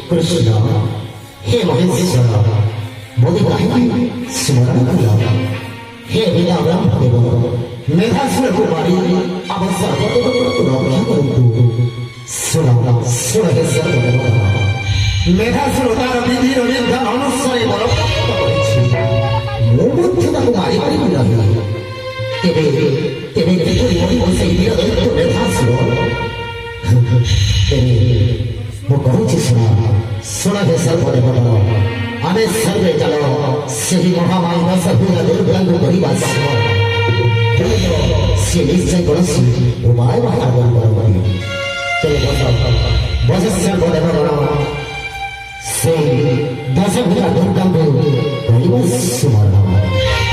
कृष्ण हे महेश्वर मोदी काहिनी स्मरण करा हे वेदा ब्रह्मदेव मेधासुर कुमारी अवसर रक्षा करतु सुन सुन हे सर्वदेव मेधासुर तार विधिर विधान अनुसारे बलप्राप्त करेछि मोर मध्य ताकु मारि पारि नाही तेबे तेबे देखि मोहि बसै दिया दैत्य मेधासुर तेबे मो कहूछि सुन हे सर्वदेव आमे सर्वे चलो सही महामाई दशभुजा दुर्गंध करिबा से निश्चय कौनसी उपाय बाहर करी तेरे बजस्य बदेव से दशभुजा दुर्गंध करिबा सुमरण